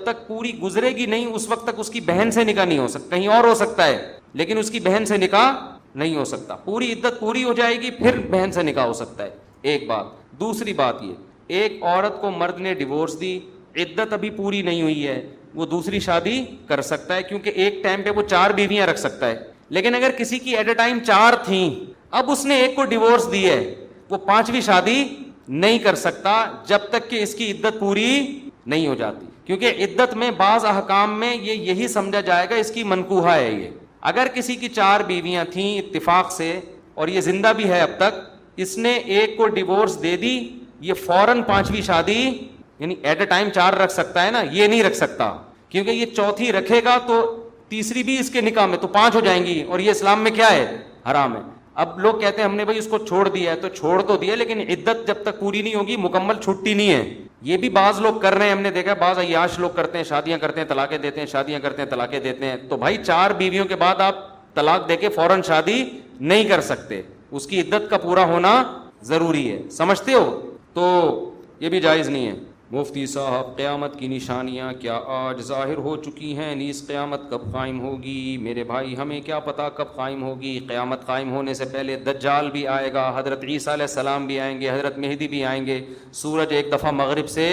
تک پوری گزرے گی نہیں اس وقت تک اس کی بہن سے نکاح نہیں ہو سکتا. کہیں اور ہو سکتا ہے لیکن اس کی بہن سے نکاح نہیں ہو سکتا. پوری عدت پوری ہو جائے گی پھر بہن سے نکاح ہو سکتا ہے. ایک بات. دوسری بات یہ, ایک عورت کو مرد نے ڈیورس دی, عدت ابھی پوری نہیں ہوئی ہے, وہ دوسری شادی کر سکتا ہے کیونکہ ایک ٹائم پہ وہ 4 بیویاں رکھ سکتا ہے. لیکن اگر کسی کی ایٹ اے ٹائم 4 تھیں, اب اس نے ایک کو ڈیورس دی ہے, وہ 5ویں شادی نہیں کر سکتا جب تک کہ اس کی عدت پوری نہیں ہو جاتی. کیونکہ عدت میں بعض احکام میں یہی سمجھا جائے گا اس کی منکوحہ ہے. یہ اگر کسی کی 4 بیویاں تھیں اتفاق سے اور یہ زندہ بھی ہے اب تک, اس نے ایک کو ڈیورس دے دی, یہ فوراً 5ویں شادی, یعنی ایٹ اے ٹائم 4 رکھ سکتا ہے نا, یہ نہیں رکھ سکتا کیونکہ یہ چوتھی رکھے گا تو تیسری بھی اس کے نکاح میں تو 5 ہو جائیں گی, اور یہ اسلام میں کیا ہے, حرام ہے. اب لوگ کہتے ہیں ہم نے بھائی اس کو چھوڑ دیا ہے, تو چھوڑ تو دیا لیکن عدت جب تک پوری نہیں ہوگی مکمل چھٹتی نہیں ہے. یہ بھی بعض لوگ کر رہے ہیں, ہم نے دیکھا بعض عیاش لوگ کرتے ہیں, شادیاں کرتے ہیں طلاقیں دیتے ہیں, شادیاں کرتے ہیں طلاقیں دیتے ہیں. تو بھائی 4 بیویوں کے بعد آپ طلاق دے کے فوراً شادی نہیں کر سکتے, اس کی عدت کا پورا ہونا ضروری ہے. سمجھتے ہو؟ تو یہ بھی جائز نہیں ہے. مفتی صاحب, قیامت کی نشانیاں کیا آج ظاہر ہو چکی ہیں, نیز قیامت کب قائم ہوگی؟ میرے بھائی ہمیں کیا پتہ کب قائم ہوگی. قیامت قائم ہونے سے پہلے دجال بھی آئے گا, حضرت عیسیٰ علیہ السلام بھی آئیں گے, حضرت مہدی بھی آئیں گے, سورج ایک دفعہ مغرب سے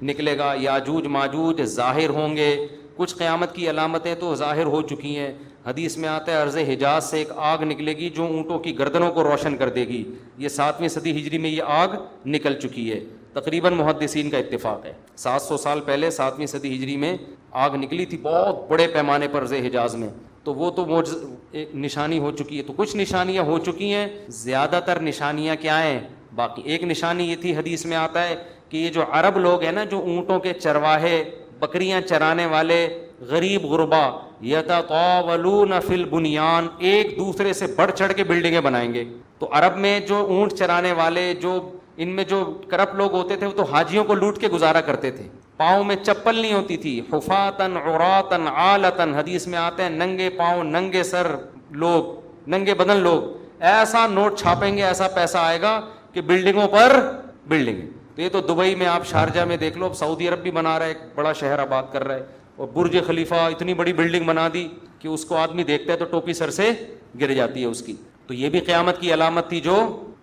نکلے گا, یاجوج ماجوج ظاہر ہوں گے. کچھ قیامت کی علامتیں تو ظاہر ہو چکی ہیں. حدیث میں آتا ہے ارض حجاز سے ایک آگ نکلے گی جو اونٹوں کی گردنوں کو روشن کر دے گی. یہ 7ویں صدی ہجری میں یہ آگ نکل چکی ہے. تقریباً محدثین کا اتفاق ہے 700 سال پہلے 7ویں صدی ہجری میں آگ نکلی تھی بہت بڑے پیمانے پر ارض حجاز میں. تو وہ تو ایک نشانی ہو چکی ہے. تو کچھ نشانیاں ہو چکی ہیں, زیادہ تر نشانیاں کیا ہیں باقی. ایک نشانی یہ تھی, حدیث میں آتا ہے کہ یہ جو عرب لوگ ہیں نا, جو اونٹوں کے چرواہے, بکریاں چرانے والے غریب غربا, یتطاولون فی البنیان, ایک دوسرے سے بڑھ چڑھ کے بلڈنگیں بنائیں گے. تو عرب میں جو اونٹ چرانے والے, جو ان میں جو کرپ لوگ ہوتے تھے, وہ تو حاجیوں کو لوٹ کے گزارا کرتے تھے. پاؤں میں چپل نہیں ہوتی تھی, حفاتن عراتن عالتن, حدیث میں آتے ہیں ننگے پاؤں ننگے سر لوگ, ننگے بدن لوگ. ایسا نوٹ چھاپیں گے, ایسا پیسہ آئے گا کہ بلڈنگوں پر بلڈنگ. تو یہ تو دبئی میں, آپ شارجہ میں دیکھ لو, اب سعودی عرب بھی بنا رہا ہے, ایک بڑا شہر آباد کر رہا ہے, اور برج خلیفہ اتنی بڑی بلڈنگ بنا دی کہ اس کو آدمی دیکھتا ہے تو ٹوپی سر سے گر جاتی ہے اس کی. تو یہ بھی قیامت کی علامت تھی جو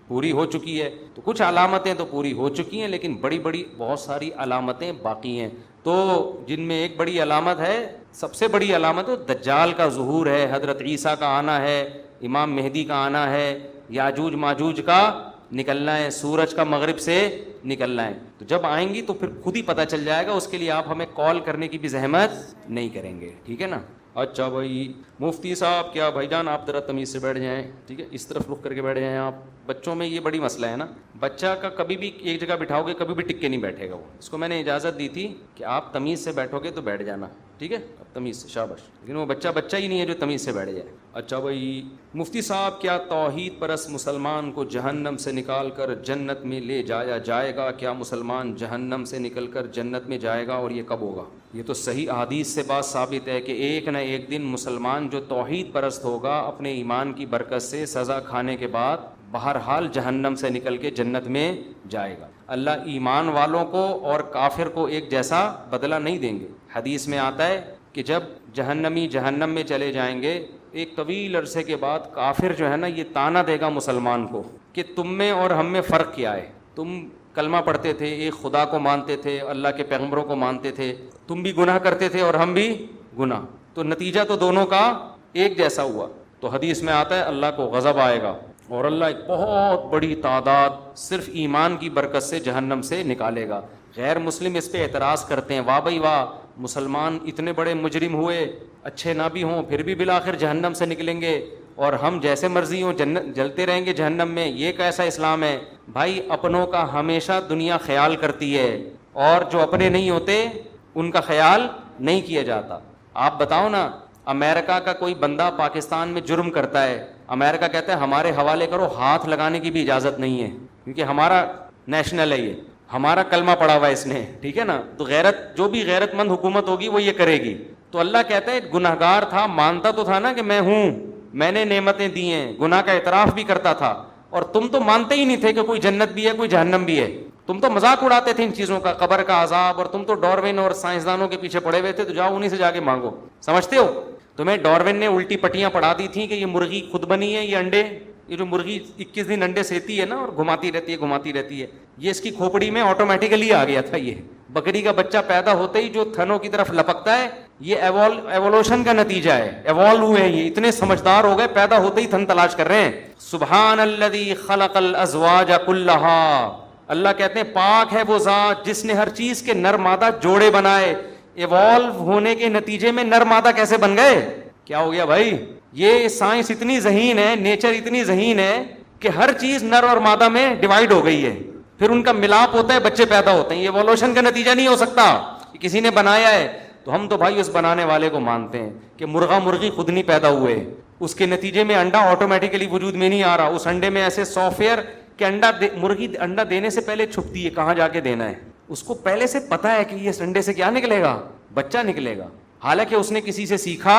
پوری ہو چکی ہے. تو کچھ علامتیں تو پوری ہو چکی ہیں لیکن بڑی بڑی بہت ساری علامتیں باقی ہیں. تو جن میں ایک بڑی علامت ہے, سب سے بڑی علامت دجال کا ظہور ہے, حضرت عیسیٰ کا آنا ہے, امام مہدی کا آنا ہے, یاجوج ماجوج کا نکلنا ہے, سورج کا مغرب سے نکلنا ہے. تو جب آئیں گی تو پھر خود ہی پتہ چل جائے گا, اس کے لیے آپ ہمیں کال کرنے کی بھی زحمت نہیں کریں گے, ٹھیک ہے نا. اچھا بھائی مفتی صاحب, کیا بھائی جان آپ ذرا تمیز سے بیٹھ جائیں, ٹھیک ہے, اس طرف رخ کر کے بیٹھ جائیں آپ. بچوں میں یہ بڑی مسئلہ ہے نا, بچہ کا کبھی بھی ایک جگہ بٹھاؤ گے کبھی بھی ٹک کے نہیں بیٹھے گا. وہ اس کو میں نے اجازت دی تھی کہ آپ تمیز سے بیٹھو گے تو بیٹھ جانا, ٹھیک ہے, اب تمیز سے, شاباش. لیکن وہ بچہ ہی نہیں ہے جو تمیز سے بیٹھ جائے. اچھا بھائی مفتی صاحب, کیا توحید پرست مسلمان کو جہنم سے نکال کر جنت میں لے جایا جائے گا؟ کیا مسلمان جہنم سے نکل کر جنت میں جائے گا, اور یہ کب ہوگا؟ یہ تو صحیح احادیث سے بات ثابت ہے کہ ایک نہ ایک دن مسلمان جو توحید پرست ہوگا اپنے ایمان کی برکت سے سزا کھانے کے بعد بہرحال جہنم سے نکل کے جنت میں جائے گا. اللہ ایمان والوں کو اور کافر کو ایک جیسا بدلہ نہیں دیں گے. حدیث میں آتا ہے کہ جب جہنمی جہنم میں چلے جائیں گے, ایک طویل عرصے کے بعد کافر جو ہے نا یہ تانا دے گا مسلمان کو کہ تم میں اور ہم میں فرق کیا ہے. تم کلمہ پڑھتے تھے, ایک خدا کو مانتے تھے, اللہ کے پیغمبروں کو مانتے تھے, تم بھی گناہ کرتے تھے اور ہم بھی گناہ, تو نتیجہ تو دونوں کا ایک جیسا ہوا. تو حدیث میں آتا ہے اللہ کو غضب آئے گا اور اللہ ایک بہت بڑی تعداد صرف ایمان کی برکت سے جہنم سے نکالے گا. غیر مسلم اس پہ اعتراض کرتے ہیں, واہ بھائی واہ, مسلمان اتنے بڑے مجرم ہوئے, اچھے نہ بھی ہوں پھر بھی بالآخر جہنم سے نکلیں گے, اور ہم جیسے مرضی ہوں جلتے رہیں گے جہنم میں, یہ کیسا اسلام ہے؟ بھائی اپنوں کا ہمیشہ دنیا خیال کرتی ہے, اور جو اپنے نہیں ہوتے ان کا خیال نہیں کیا جاتا. آپ بتاؤ نا, امریکہ کا کوئی بندہ پاکستان میں جرم کرتا ہے, امریکہ کہتا ہے ہمارے حوالے کرو, ہاتھ لگانے کی بھی اجازت نہیں ہے کیونکہ ہمارا نیشنل ہے, یہ ہمارا کلمہ پڑا ہوا ہے اس نے, ٹھیک ہے نا. تو غیرت, جو بھی غیرت مند حکومت ہوگی وہ یہ کرے گی. تو اللہ کہتا ہے گناہگار تھا, مانتا تو تھا نا کہ میں ہوں, میں نے نعمتیں دی ہیں, گناہ کا اعتراف بھی کرتا تھا, اور تم تو مانتے ہی نہیں تھے کہ کوئی جنت بھی ہے کوئی جہنم بھی ہے. تم تو مذاق اڑاتے تھے ان چیزوں کا، قبر کا عذاب، اور تم تو ڈاروین اور سائنسدانوں کے پیچھے پڑے ہوئے تھے، تو جاؤ انہیں سے جا کے مانگو. سمجھتے ہو؟ تمہیں ڈاروین نے الٹی پٹیاں پڑھا دی تھیں کہ یہ مرغی خود بنی ہے، یہ انڈے، یہ جو مرغی 21 دن انڈے سیتی ہے نا اور گھماتی رہتی ہے، یہ اس کی کھوپڑی میں آٹومیٹیکلی آ گیا تھا. یہ بکری کا بچہ پیدا ہوتے ہی جو تھنوں کی طرف لپکتا ہے، یہ ایوولوشن کا نتیجہ ہے. ایوالو ہوئے ہیں، یہ اتنے سمجھدار ہو گئے، پیدا ہوتے ہی تھن تلاش کر رہے ہیں. سبحان الذی خلق الازواج کلھا، اللہ کہتے ہیں پاک ہے وہ ذات جس نے ہر چیز کے نر مادہ جوڑے بنائے. ایوالو ہونے کے نتیجے میں نر مادہ کیسے بن گئے؟ کیا ہو گیا بھائی؟ یہ سائنس اتنی ذہین ہے، نیچر اتنی ذہین ہے کہ ہر چیز نر اور مادہ میں ڈیوائیڈ ہو گئی ہے، پھر ان کا ملاپ ہوتا ہے، بچے پیدا ہوتے ہیں. یہ ایوولوشن کا نتیجہ نہیں ہو سکتا، کسی نے بنایا ہے. تو ہم تو بھائی اس بنانے والے کو مانتے ہیں کہ مرغا مرغی خود نہیں پیدا ہوئے، اس کے نتیجے میں انڈا آٹومیٹیکلی وجود میں نہیں آ رہا. اس انڈے میں ایسے سافٹ ویئر کہ مرغی انڈا دینے سے پہلے چھپتی ہے کہاں جا کے دینا ہے، اس کو پہلے سے پتا ہے کہ یہ انڈے سے کیا نکلے گا، بچہ نکلے گا، حالانکہ اس نے کسی سے سیکھا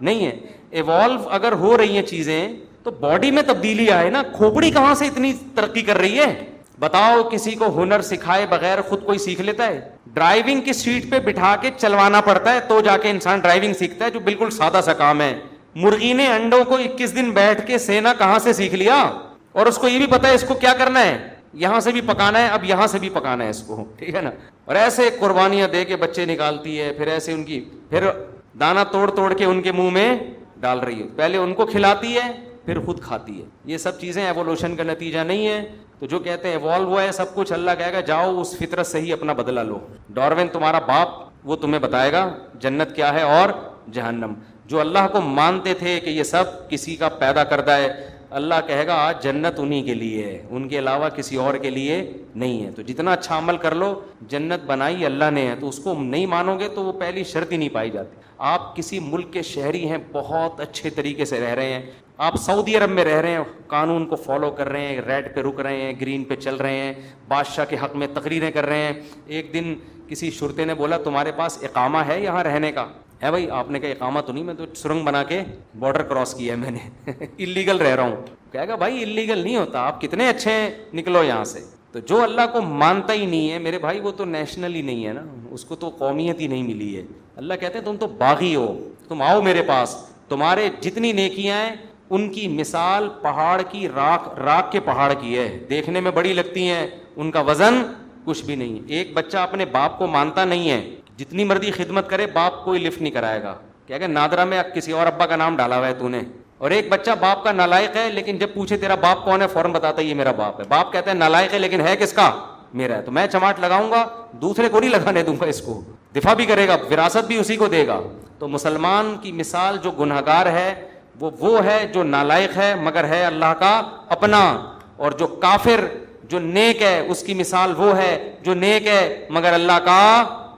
نہیں ہے. ایوالو اگر ہو رہی ہیں چیزیں تو باڈی میں تبدیلی آئے نا. کھوپڑی کہاں سے اتنی ترقی کر رہی ہے؟ بتاؤ کسی کو ہنر سکھائے بغیر خود کوئی سیکھ لیتا ہے؟ ڈرائیونگ کی سیٹ پہ بٹھا کے چلوانا پڑتا ہے تو جا کے انسان ڈرائیونگ سیکھتا ہے، جو بالکل سادہ سا کام ہے. مرغی نے انڈوں کو 21 دن بیٹھ کے سینا کہاں سے سیکھ لیا، اور اس کو یہ بھی پتا ہے اس کو کیا کرنا ہے، یہاں سے بھی پکانا ہے، اب یہاں سے بھی پکانا ہے اس کو، ٹھیک ہے نا. اور ایسے قربانیاں دے کے بچے نکالتی ہے، پھر ایسے ان کی پھر دانا توڑ توڑ کے ان کے منہ میں ڈال رہی ہے، پہلے ان کو کھلاتی ہے پھر خود کھاتی ہے. یہ سب چیزیں ایوولوشن کا نتیجہ نہیں ہے. تو جو کہتے ہیں ایوالو ہوا ہے سب کچھ، اللہ کہے گا جاؤ اس فطرت سے ہی اپنا بدلہ لو. ڈاروین تمہارا باپ، وہ تمہیں بتائے گا جنت کیا ہے اور جہنم. جو اللہ کو مانتے تھے کہ یہ سب کسی کا پیدا کردہ ہے، اللہ کہے گا آج جنت انہی کے لیے ہے، ان کے علاوہ کسی اور کے لیے نہیں ہے. تو جتنا اچھا عمل کر لو، جنت بنائی اللہ نے ہے، تو اس کو نہیں مانو گے تو وہ پہلی شرط ہی نہیں پائی جاتی. آپ کسی ملک کے شہری ہیں، بہت اچھے طریقے سے رہ رہے ہیں، آپ سعودی عرب میں رہ رہے ہیں، قانون کو فالو کر رہے ہیں، ریڈ پہ رک رہے ہیں، گرین پہ چل رہے ہیں، بادشاہ کے حق میں تقریریں کر رہے ہیں. ایک دن کسی شرطے نے بولا تمہارے پاس اقامہ ہے یہاں رہنے کا؟ ہے بھائی. آپ نے کہا اقامہ تو نہیں، میں تو سرنگ بنا کے بارڈر کراس کیا ہے میں نے اللیگل رہ رہا ہوں. کہے گا بھائی اللیگل نہیں ہوتا، آپ کتنے اچھے ہیں، نکلو یہاں سے. تو جو اللہ کو مانتا ہی نہیں ہے میرے بھائی، وہ تو نیشنل ہی نہیں ہے نا، اس کو تو قومیت ہی نہیں ملی ہے. اللہ کہتے ہیں تم تو باغی ہو، تم آؤ میرے پاس، تمہارے جتنی نیکیاں ہیں ان کی مثال پہاڑ کی راکھ کے پہاڑ کی ہے، دیکھنے میں بڑی لگتی ہیں، ان کا وزن کچھ بھی نہیں ہے. ایک بچہ اپنے باپ کو مانتا نہیں ہے، جتنی مرضی خدمت کرے باپ کوئی لفٹ نہیں کرائے گا، کیا کہ نادرا میں کسی اور ابا کا نام ڈالا ہوا ہے تو نے. اور ایک بچہ باپ کا نالائق ہے، لیکن جب پوچھے تیرا باپ کون ہے فوراً بتاتا ہے یہ میرا باپ ہے. باپ کہتا ہے نالائق ہے لیکن ہے کس کا؟ میرا ہے. تو میں چماٹ لگاؤں گا، دوسرے کو نہیں لگانے دوں گا، اس کو دفاع بھی کرے گا، وراثت بھی اسی کو دے گا. تو مسلمان کی مثال جو گنہگار ہے وہ ہے جو نالائق ہے مگر ہے اللہ کا اپنا، اور جو کافر جو نیک ہے اس کی مثال وہ ہے جو نیک ہے مگر اللہ کا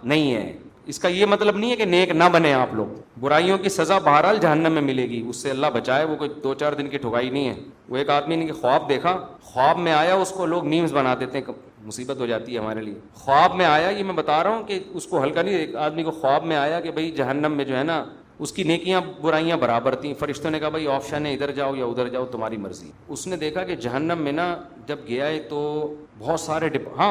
نہیں ہے. اس کا یہ مطلب نہیں ہے کہ نیک نہ بنے آپ لوگ. برائیوں کی سزا بہرحال جہنم میں ملے گی، اس سے اللہ بچائے، وہ کوئی 2-4 دن کی ٹھگائی نہیں ہے. وہ ایک آدمی نے خواب دیکھا، خواب میں آیا، اس کو لوگ میمز بنا دیتے ہیں، مصیبت ہو جاتی ہے ہمارے لیے. خواب میں آیا، یہ میں بتا رہا ہوں کہ اس کو ہلکا نہیں. ایک آدمی کو خواب میں آیا کہ بھائی جہنم میں جو ہے نا اس کی نیکیاں برائیاں برابر تھیں. فرشتوں نے کہا بھائی آپشن ہے ادھر جاؤ یا ادھر جاؤ، تمہاری مرضی. اس نے دیکھا کہ جہنم میں نا جب گیا ہے تو بہت سارے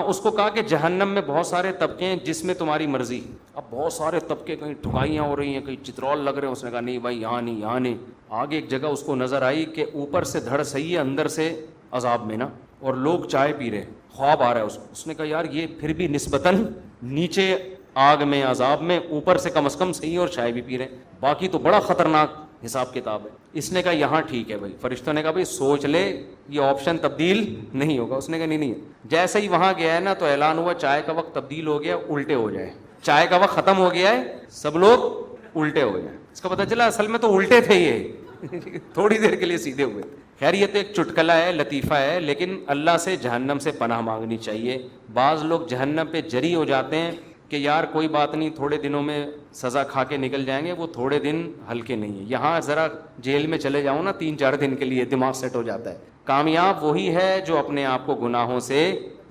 اس کو کہا کہ جہنم میں بہت سارے طبقے ہیں جس میں تمہاری مرضی. اب بہت سارے طبقے، کہیں ٹھگائیاں ہو رہی ہیں، کہیں چترول لگ رہے ہیں. اس نے کہا نہیں بھائی یہاں نہیں، یہاں نہیں. آگے ایک جگہ اس کو نظر آئی کہ اوپر سے دھڑ صحیح ہے، اندر سے عذاب میں نا، اور لوگ چائے پی رہے. خواب آ رہا ہے اس کو. اس نے کہا یار یہ پھر بھی نسبتاً نیچے آگ میں عذاب میں، اوپر سے کم از کم صحیح اور چائے بھی پی رہے، باقی تو بڑا خطرناک حساب کتاب ہے. اس نے کہا یہاں ٹھیک ہے بھائی. فرشتوں نے کہا بھائی سوچ لے، یہ آپشن تبدیل نہیں ہوگا. اس نے کہا نہیں. جیسے ہی وہاں گیا ہے نا تو اعلان ہوا چائے کا وقت تبدیل ہو گیا، الٹے ہو جائے. چائے کا وقت ختم ہو گیا ہے، سب لوگ الٹے ہو جائیں. اس کا پتہ چلا اصل میں تو الٹے تھے یہ تھوڑی دیر کے لیے سیدھے ہوئے. خیر یہ تو ایک چٹکلا ہے، لطیفہ ہے، لیکن اللہ سے جہنم سے پناہ مانگنی چاہیے. بعض لوگ جہنم پہ جری ہو جاتے ہیں کہ یار کوئی بات نہیں، تھوڑے دنوں میں سزا کھا کے نکل جائیں گے. وہ تھوڑے دن ہلکے نہیں ہیں. یہاں ذرا جیل میں چلے جاؤ نا 3-4 دن کے لیے، دماغ سیٹ ہو جاتا ہے. کامیاب وہی ہے جو اپنے آپ کو گناہوں سے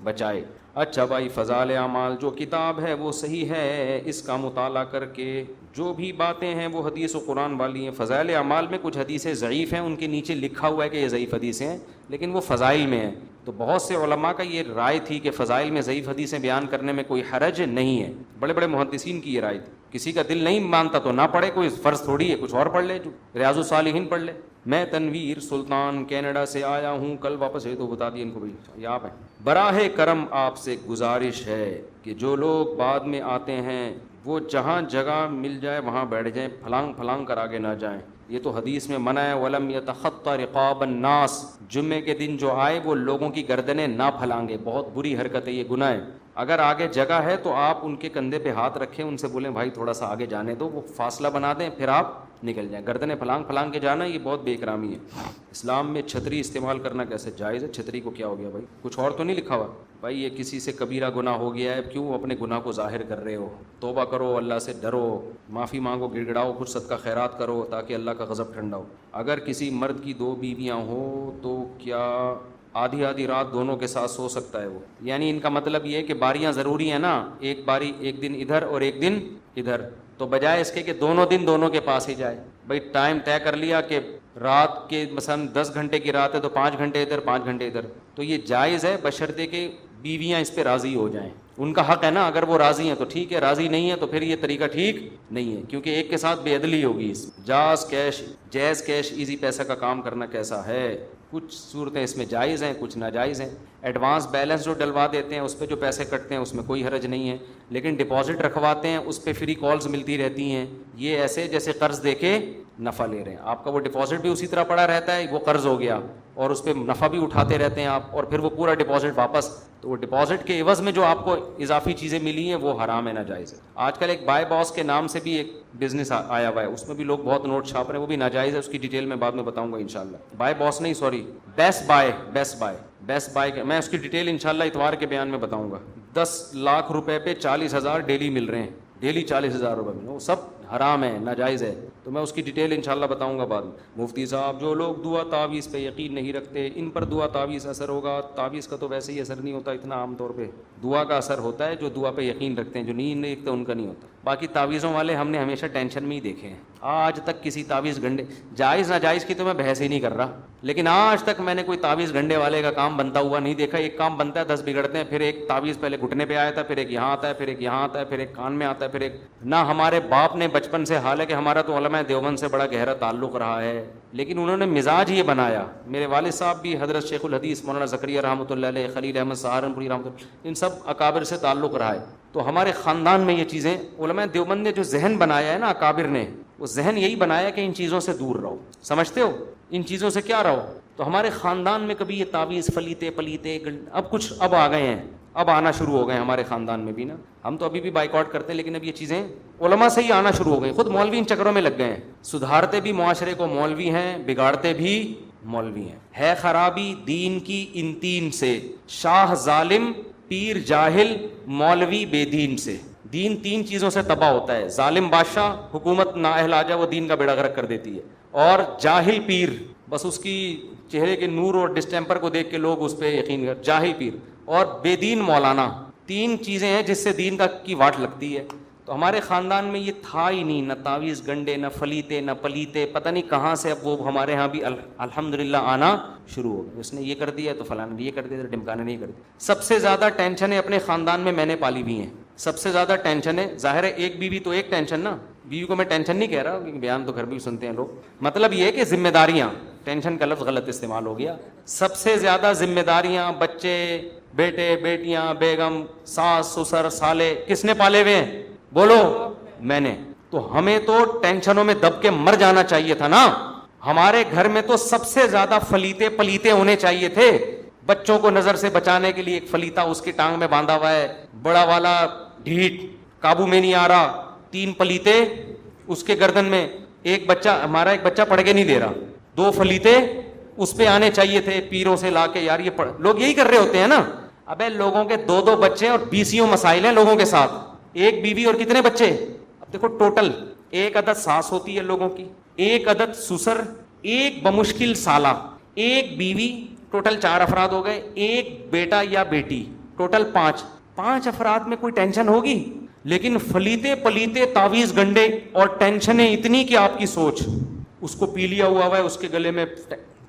بچائے. اچھا بھائی، فضائل اعمال جو کتاب ہے وہ صحیح ہے، اس کا مطالعہ کر کے جو بھی باتیں ہیں وہ حدیث و قرآن والی ہیں. فضائل اعمال میں کچھ حدیثیں ضعیف ہیں، ان کے نیچے لکھا ہوا ہے کہ یہ ضعیف حدیثیں ہیں، لیکن وہ فضائل میں ہیں. تو بہت سے علماء کا یہ رائے تھی کہ فضائل میں ضعیف حدیثیں بیان کرنے میں کوئی حرج نہیں ہے. بڑے بڑے محدثین کی یہ رائے تھی. کسی کا دل نہیں مانتا تو نہ پڑھے, کوئی فرض تھوڑی ہے, کچھ اور پڑھ لے, جو ریاض الصالحین پڑھ لے. میں تنویر سلطان کینیڈا سے آیا ہوں, کل واپس ہے تو بتا دیے ان کو, بھائی یہ آپ ہیں. براہ کرم آپ سے گزارش ہے کہ جو لوگ بعد میں آتے ہیں وہ جہاں جگہ مل جائے وہاں بیٹھ جائیں, پھلانگ پھلانگ کر آگے نہ جائیں. یہ تو حدیث میں منع ہے, ولم یتخطى رقاب الناس, جمعے کے دن جو آئے وہ لوگوں کی گردنیں نہ پھلانگے. بہت بری حرکت ہے, یہ گناہ ہے. اگر آگے جگہ ہے تو آپ ان کے کندھے پہ ہاتھ رکھیں, ان سے بولیں بھائی تھوڑا سا آگے جانے دو, وہ فاصلہ بنا دیں, پھر آپ نکل جائیں. گردنیں پھلانگ پھلانگ کے جانا یہ بہت بے اکرامی ہے. اسلام میں چھتری استعمال کرنا کیسے جائز ہے؟ چھتری کو کیا ہو گیا بھائی؟ کچھ اور تو نہیں لکھا ہوا بھائی یہ کسی سے کبیرہ گناہ ہو گیا ہے, کیوں اپنے گناہ کو ظاہر کر رہے ہو؟ توبہ کرو, اللہ سے ڈرو, معافی مانگو, گڑ گڑاؤ, کچھ صدقہ خیرات کرو تاکہ اللہ کا غضب ٹھنڈا ہو. اگر کسی مرد کی 2 بیویاں ہوں تو کیا آدھی آدھی رات دونوں کے ساتھ سو سکتا ہے وہ؟ یعنی ان کا مطلب یہ ہے کہ باریاں ضروری ہیں نا, ایک باری ایک دن ادھر اور ایک دن ادھر, تو بجائے اس کے کہ دونوں دن دونوں کے پاس ہی جائے. بھائی ٹائم طے کر لیا کہ رات کے مثلا 10 گھنٹے کی رات ہے تو 5 گھنٹے ادھر 5 گھنٹے ادھر, تو یہ جائز ہے بشرطے کہ بیویاں اس پہ راضی ہو جائیں. ان کا حق ہے نا, اگر وہ راضی ہیں تو ٹھیک ہے, راضی نہیں ہے تو پھر یہ طریقہ ٹھیک نہیں ہے, کیونکہ ایک کے ساتھ بے عدلی ہوگی. جائز کیش ایزی پیسہ کا کام کرنا کیسا ہے؟ کچھ صورتیں اس میں جائز ہیں, کچھ ناجائز ہیں. ایڈوانس بیلنس جو ڈلوا دیتے ہیں اس پہ جو پیسے کٹتے ہیں اس میں کوئی حرج نہیں ہے, لیکن ڈپازٹ رکھواتے ہیں اس پہ فری کالز ملتی رہتی ہیں, یہ ایسے جیسے قرض دے کے نفع لے رہے ہیں. آپ کا وہ ڈپازٹ بھی اسی طرح پڑا رہتا ہے, وہ قرض ہو گیا, اور اس پہ نفع بھی اٹھاتے رہتے ہیں آپ, اور پھر وہ پورا ڈپازٹ واپس. تو وہ ڈپازٹ کے عوض میں جو آپ کو اضافی چیزیں ملی ہیں وہ حرام ہے, ناجائز ہے. آج کل ایک بائی باس کے نام سے بھی ایک بزنس آیا ہوا ہے, اس میں بھی لوگ بہت نوٹ چھاپ رہے ہیں, وہ بھی ناجائز ہے. اس کی ڈیٹیل میں بعد میں بتاؤں گا انشاءاللہ. بائی باس نہیں, سوری, بیسٹ بائی, میں اس کی ڈیٹیل انشاءاللہ اتوار کے بیان میں بتاؤں گا. 10 لاکھ روپے پہ 40,000 ڈیلی مل رہے ہیں, ڈیلی 40,000 روپے میں, وہ سب حرام ہے, ناجائز ہے. تو میں اس کی ڈیٹیل انشاءاللہ بتاؤں گا بعد میں. مفتی صاحب جو لوگ دعا تعویذ پہ یقین نہیں رکھتے, ان پر دعا تعویذ اثر ہوگا؟ تعویذ کا تو ویسے ہی اثر نہیں ہوتا اتنا, عام طور پہ دعا کا اثر ہوتا ہے جو دعا پہ یقین رکھتے ہیں, جو نہیں رکھتے ان کا نہیں ہوتا. باقی تعویذوں والے ہم نے ہمیشہ ٹینشن میں ہی دیکھے ہیں, آج تک کسی تعویذ گنڈے, جائز ناجائز کی تو میں بحث ہی نہیں کر رہا, لیکن آج تک میں نے کوئی تعویذ گنڈے والے کا کام بنتا ہوا نہیں دیکھا. ایک کام بنتا ہے 10 بگڑتے ہیں, پھر ایک تعویذ پہلے گھٹنے پہ آیا تھا, پھر ایک یہاں آتا ہے, پھر ایک یہاں آتا ہے, پھر ایک کان میں آتا ہے, پھر ایک نہ. ہمارے باپ نے بچپن سے, حالانکہ ہمارا تو علماء دیوبند سے بڑا گہرا تعلق رہا ہے, لیکن انہوں نے مزاج یہ بنایا. میرے والد صاحب بھی حضرت شیخ الحدیث مولانا زکریا رحمۃ اللہ علیہ, خلیل احمد سہارنپوری رحمۃ اللہ, ان سب اکابر سے تعلق رہا ہے. تو ہمارے خاندان میں یہ چیزیں, علماء دیوبند نے جو ذہن بنایا ہے نا اکابر نے, وہ ذہن یہی بنایا کہ ان چیزوں سے دور رہو. سمجھتے ہو, ان چیزوں سے کیا رہو. تو ہمارے خاندان میں کبھی یہ تعویذ فلیتے پلیتے اب کچھ اب آ گئے ہیں, اب آنا شروع ہو گئے ہمارے خاندان میں بھی نا. ہم تو ابھی بھی بائیکاٹ کرتے ہیں, لیکن اب یہ چیزیں علماء سے ہی آنا شروع ہو گئی. خود مولوی ان چکروں میں لگ گئے ہیں. سدھارتے بھی معاشرے کو مولوی ہیں, بگاڑتے بھی مولوی ہیں. ہے خرابی دین کی ان 3 سے, شاہ ظالم, پیر جاہل, مولوی بے دین سے. دین 3 چیزوں سے تباہ ہوتا ہے. ظالم بادشاہ, حکومت نااہل آ جائے وہ دین کا بیڑا غرق کر دیتی ہے, اور جاہل پیر, بس اس کی چہرے کے نور اور ڈسٹیمپر کو دیکھ کے لوگ اس پہ یقین کر, جاہل پیر, اور بے دین مولانا. 3 چیزیں ہیں جس سے دین کی واٹ لگتی ہے. تو ہمارے خاندان میں یہ تھا ہی نہیں, نہ تعویذ گنڈے, نہ فلیتے, نہ پلیتے, پتہ نہیں کہاں سے اب وہ ہمارے ہاں بھی الحمدللہ آنا شروع ہو گئے. اس نے یہ کر دیا تو فلاں نے یہ کر دیا, ڈمکانے نہیں کر دیا. سب سے زیادہ ٹینشنیں اپنے خاندان میں نے پالی ہوئی ہیں, سب سے زیادہ ٹینشنیں. ظاہر ہے ایک بیوی تو ایک ٹینشن نا, بیوی کو میں ٹینشن نہیں کہہ رہا, بیان تو گھر بھی سنتے ہیں لوگ. مطلب یہ ہے کہ ذمہ داریاں, ٹینشن کا لفظ غلط استعمال ہو گیا. سب سے زیادہ ذمہ داریاں, بچے, بیٹے, بیٹیاں, بیگم, ساس, سسر, سالے, کس نے پالے ہوئے ہیں؟ بولو, میں نے. تو ہمیں تو ٹینشنوں میں دب کے مر جانا چاہیے تھا نا. ہمارے گھر میں تو سب سے زیادہ فلیتے پلیتے ہونے چاہیے تھے. بچوں کو نظر سے بچانے کے لیے ایک فلیتا اس کی ٹانگ میں باندھا ہوا ہے, بڑا والا ڈھیٹ قابو میں نہیں آ رہا, 3 پلیتے اس کے گردن میں. ایک بچہ, ہمارا ایک بچہ پڑھ کے نہیں دے رہا, 2 فلیتے اس پہ آنے چاہیے تھے پیروں سے لا کے. یار یہ لوگ یہی کر رہے ہوتے ہیں نا. ابے لوگوں کے 2 بچے اور 20 مسائل ہیں لوگوں کے ساتھ, ایک بیوی اور کتنے بچے. اب دیکھو ٹوٹل 1 عدد ساس ہوتی ہے لوگوں کی, 1 عدد سسر, 1 بمشکل سالہ, 1 بیوی, ٹوٹل 4 افراد ہو گئے, 1 بیٹا یا بیٹی, ٹوٹل 5 افراد میں کوئی ٹینشن ہوگی. لیکن فلیتے پلیتے تعویذ گنڈے اور ٹینشنیں اتنی کہ آپ کی سوچ, اس کو پی لیا ہوا ہے, اس کے گلے میں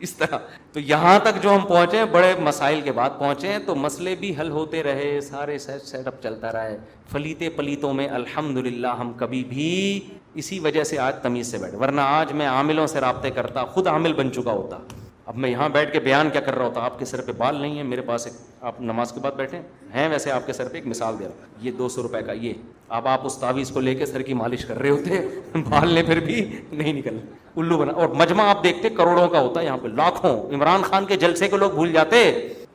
اس طرح تو یہاں تک جو ہم پہنچے ہیں بڑے مسائل کے بعد پہنچے ہیں, تو مسئلے بھی حل ہوتے رہے, سارے سیٹ اپ چلتا رہا ہے فلیتے پلیتوں میں. الحمدللہ ہم کبھی بھی اسی وجہ سے آج تمیز سے بیٹھے, ورنہ آج میں عاملوں سے رابطے کرتا, خود عامل بن چکا ہوتا. اب میں یہاں بیٹھ کے بیان کیا کر رہا ہوتا, آپ کے سر پہ بال نہیں ہے, میرے پاس ایک, آپ نماز کے بعد بیٹھے ہیں ویسے آپ کے سر پہ ایک مثال دے رہا ہوں, یہ 200 روپے کا, یہ اب آپ اس تعویذ کو لے کے سر کی مالش کر رہے ہوتے, بال نے پھر بھی نہیں نکلنا, الو بنا. اور مجمع آپ دیکھتے کروڑوں کا ہوتا ہے, یہاں پہ لاکھوں. عمران خان کے جلسے کو لوگ بھول جاتے